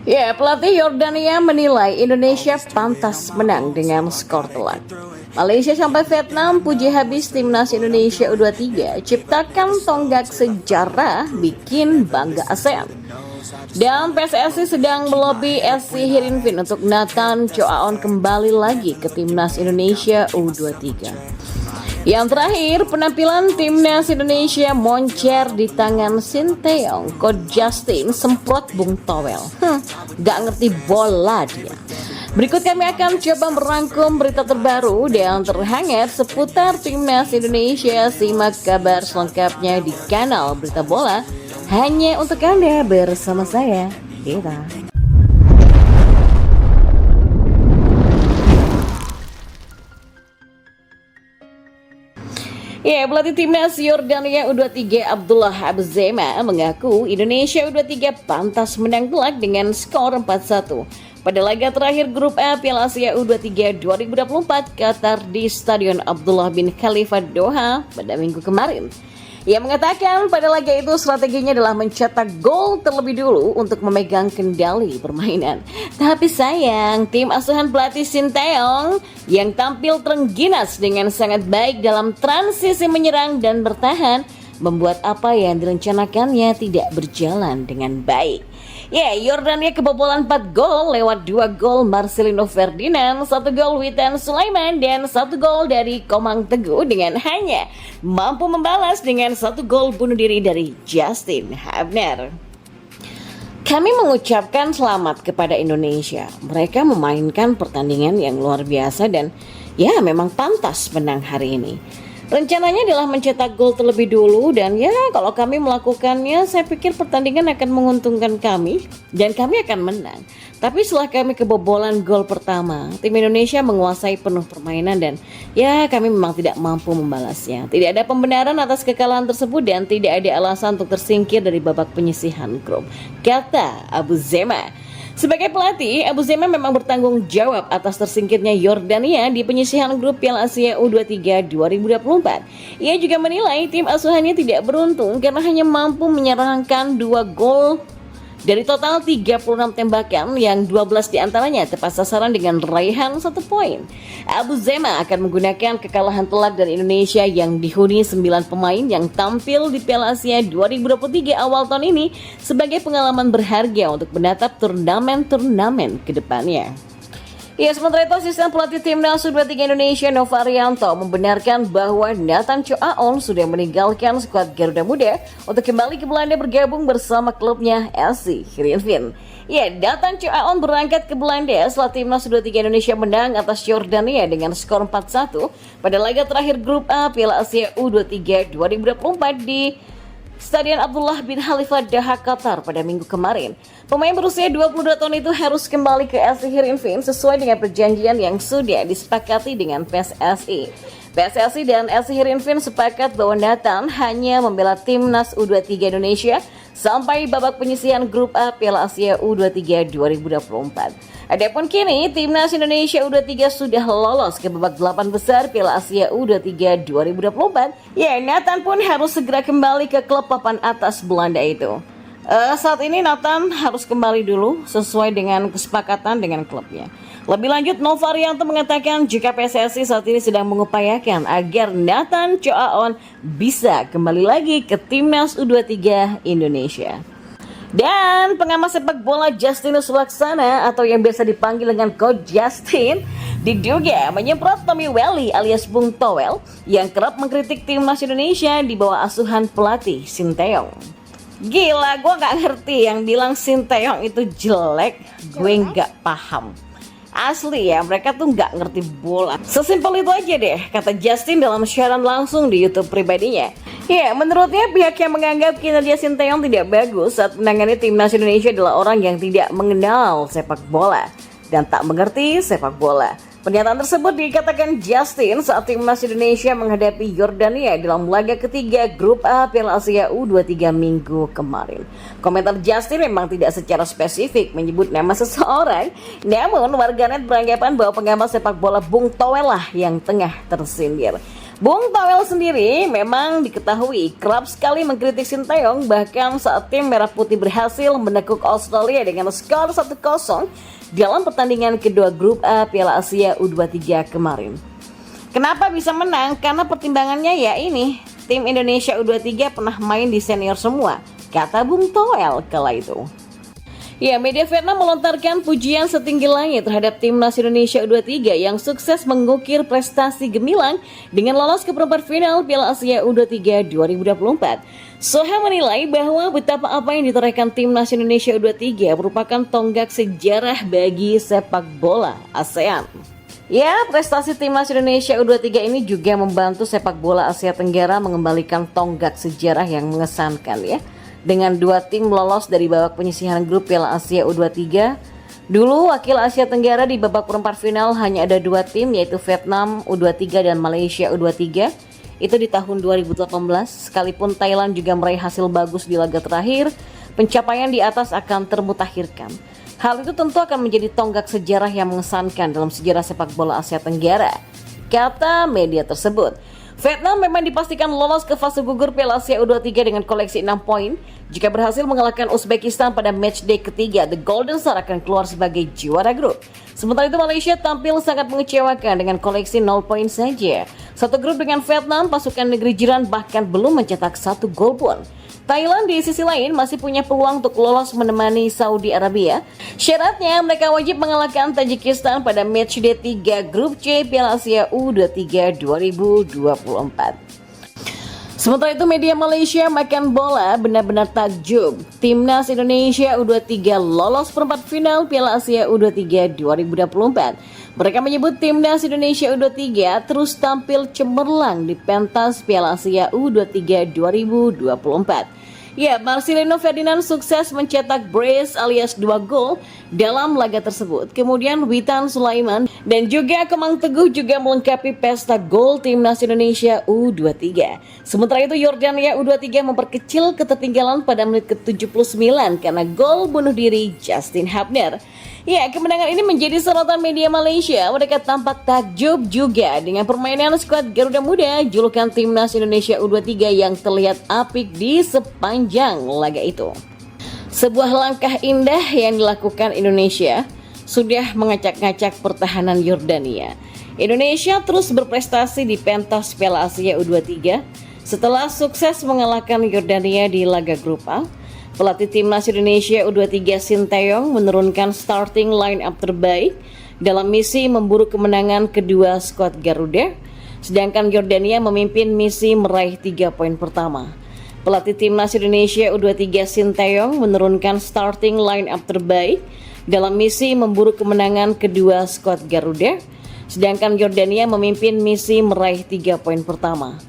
Ya, pelatih Yordania menilai Indonesia pantas menang dengan skor telak. Malaysia sampai Vietnam, puji habis timnas Indonesia U23 ciptakan tonggak sejarah bikin bangga ASEAN. Dan PSSI sedang melobi SC Hirinfin untuk Nathan Choaon kembali lagi ke timnas Indonesia U23. Yang terakhir, penampilan timnas Indonesia moncer di tangan Sinteyong. Coach Justin semprot Bung Towel. Gak ngerti bola dia. Berikut kami akan coba merangkum berita terbaru dan terhangat seputar timnas Indonesia. Simak kabar selengkapnya di kanal Berita Bola hanya untuk Anda bersama saya, Dita. Ya, pelatih timnas Yordania U23 Abdullah Abu Zema mengaku Indonesia U23 pantas menang telak dengan skor 4-1 pada laga terakhir grup A Piala Asia U23 2024 Qatar di Stadion Abdullah bin Khalifa Doha pada minggu kemarin. Ia mengatakan pada laga itu strateginya adalah mencetak gol terlebih dulu untuk memegang kendali permainan. Tapi sayang, tim asuhan pelatih Sinteyong yang tampil terengginas dengan sangat baik dalam transisi menyerang dan bertahan membuat apa yang direncanakannya tidak berjalan dengan baik. Ya, Yordania kebobolan 4 gol lewat 2 gol Marcelino Ferdinand, 1 gol Witan Sulaiman, dan 1 gol dari Komang Teguh dengan hanya mampu membalas dengan 1 gol bunuh diri dari Justin Habner. Kami mengucapkan selamat kepada Indonesia. Mereka memainkan pertandingan yang luar biasa dan ya memang pantas menang hari ini. Rencananya adalah mencetak gol terlebih dulu dan ya kalau kami melakukannya saya pikir pertandingan akan menguntungkan kami dan kami akan menang. Tapi setelah kami kebobolan gol pertama, tim Indonesia menguasai penuh permainan dan ya kami memang tidak mampu membalasnya. Tidak ada pembenaran atas kekalahan tersebut dan tidak ada alasan untuk tersingkir dari babak penyisihan grup, kata Abu Zema. Sebagai pelatih, Abu Zema memang bertanggung jawab atas tersingkirnya Yordania di penyisihan grup Piala Asia U23 2024. Ia juga menilai tim asuhannya tidak beruntung karena hanya mampu menyerahkan 2 gol dari total 36 tembakan yang 12 diantaranya tepat sasaran dengan raihan 1 poin. Abu Zema akan menggunakan kekalahan telak dari Indonesia yang dihuni 9 pemain yang tampil di Piala Asia 2023 awal tahun ini sebagai pengalaman berharga untuk menatap turnamen-turnamen ke depannya. Ya, sementara itu asisten pelatih timnas U23 Indonesia Nova Arianto membenarkan bahwa Nathan Choaon sudah meninggalkan skuad Garuda Muda untuk kembali ke Belanda bergabung bersama klubnya SC Heerenveen. Ya, Nathan Choaon berangkat ke Belanda setelah timnas U23 Indonesia menang atas Yordania dengan skor 4-1 pada laga terakhir grup A Piala Asia U23 2024 di Stadion Abdullah bin Khalifa Doha Qatar pada minggu kemarin. Pemain berusia 22 tahun itu harus kembali ke SC Heerenveen sesuai dengan perjanjian yang sudah disepakati dengan PSSI. PSSI dan SC Heerenveen sepakat bahwa Nathan hanya membela timnas U23 Indonesia sampai babak penyisihan grup A Piala Asia U23 2024. Adapun kini timnas Indonesia U23 sudah lolos ke babak 8 besar Piala Asia U23 2024. Ya, Nathan pun harus segera kembali ke klub papan atas Belanda itu. Saat ini Nathan harus kembali dulu sesuai dengan kesepakatan dengan klubnya. Lebih lanjut, Nova Arianto mengatakan jika PSSI saat ini sedang mengupayakan agar Nathan Choaon bisa kembali lagi ke timnas U23 Indonesia. Dan pengamat sepak bola Justinus Laksana atau yang biasa dipanggil dengan Coach Justin diduga menyemprot Tommy Welly alias Bung Towel yang kerap mengkritik timnas Indonesia di bawah asuhan pelatih Sinteyong. Gila, gue gak ngerti yang bilang Sinteyong itu jelek, gue gak paham. Asli ya, mereka tuh gak ngerti bola. Sesimpel itu aja deh, kata Justin dalam siaran langsung di YouTube pribadinya. Ya, menurutnya pihak yang menganggap kinerja Sinteyong tidak bagus saat menangani timnas Indonesia adalah orang yang tidak mengenal sepak bola dan tak mengerti sepak bola. Pernyataan tersebut dikatakan Justin saat timnas Indonesia menghadapi Yordania dalam laga ketiga grup A Piala Asia U23 minggu kemarin. Komentar Justin memang tidak secara spesifik menyebut nama seseorang, namun warganet beranggapan bahwa pengamat sepak bola Bung Towel lah yang tengah tersindir. Bung Toel sendiri memang diketahui kerap sekali mengkritik Sinteyong, bahkan saat tim Merah Putih berhasil menekuk Australia dengan skor 1-0 dalam pertandingan kedua grup A Piala Asia U23 kemarin. Kenapa bisa menang? Karena pertimbangannya ya ini, tim Indonesia U23 pernah main di senior semua, kata Bung Toel kala itu. Ya, media Vietnam melontarkan pujian setinggi langit terhadap timnas Indonesia U23 yang sukses mengukir prestasi gemilang dengan lolos ke perempat final Piala Asia U23 2024. Soha menilai bahwa betapa apa yang ditorehkan timnas Indonesia U23 merupakan tonggak sejarah bagi sepak bola ASEAN. Ya, prestasi timnas Indonesia U23 ini juga membantu sepak bola Asia Tenggara mengembalikan tonggak sejarah yang mengesankan ya. Dengan 2 tim lolos dari babak penyisihan grup Piala Asia U23. Dulu wakil Asia Tenggara di babak perempat final hanya ada 2 tim, yaitu Vietnam U23 dan Malaysia U23. Itu di tahun 2018. Sekalipun Thailand juga meraih hasil bagus di laga terakhir, pencapaian di atas akan termutakhirkan. Hal itu tentu akan menjadi tonggak sejarah yang mengesankan dalam sejarah sepak bola Asia Tenggara, kata media tersebut. Vietnam memang dipastikan lolos ke fase gugur Piala Asia U23 dengan koleksi 6 poin. Jika berhasil mengalahkan Uzbekistan pada matchday ketiga, The Golden Star akan keluar sebagai juara grup. Sementara itu Malaysia tampil sangat mengecewakan dengan koleksi 0 poin saja. Satu grup dengan Vietnam, pasukan negeri jiran bahkan belum mencetak 1 gol pun. Thailand di sisi lain masih punya peluang untuk lolos menemani Saudi Arabia. Syaratnya mereka wajib mengalahkan Tajikistan pada matchday 3 grup C Piala Asia U23 2024. Sementara itu media Malaysia makan bola benar-benar takjub. Timnas Indonesia U23 lolos perempat final Piala Asia U23 2024. Mereka menyebut timnas Indonesia U23 terus tampil cemerlang di pentas Piala Asia U23 2024. Ya, Marcelino Ferdinand sukses mencetak brace alias 2 gol dalam laga tersebut. Kemudian Witan Sulaiman dan juga Kemang Teguh juga melengkapi pesta gol timnas Indonesia U23. Sementara itu Yordania U23 memperkecil ketertinggalan pada menit ke-79 karena gol bunuh diri Justin Hubner. Ya, kemenangan ini menjadi sorotan media Malaysia. Mereka tampak takjub juga dengan permainan skuad Garuda Muda, julukan timnas Indonesia U23 yang terlihat apik di sepanjang laga itu. Sebuah langkah indah yang dilakukan Indonesia sudah mengacak-ngacak pertahanan Yordania. Indonesia terus berprestasi di pentas Piala Asia U23 setelah sukses mengalahkan Yordania di laga grup A. Pelatih timnas Indonesia U23 Sinteyong menurunkan starting line up terbaik dalam misi memburu kemenangan kedua skuad Garuda, sedangkan Yordania memimpin misi meraih 3 poin pertama. Pelatih timnas Indonesia U23 Sinteyong menurunkan starting line up terbaik dalam misi memburu kemenangan kedua skuad Garuda, sedangkan Yordania memimpin misi meraih 3 poin pertama.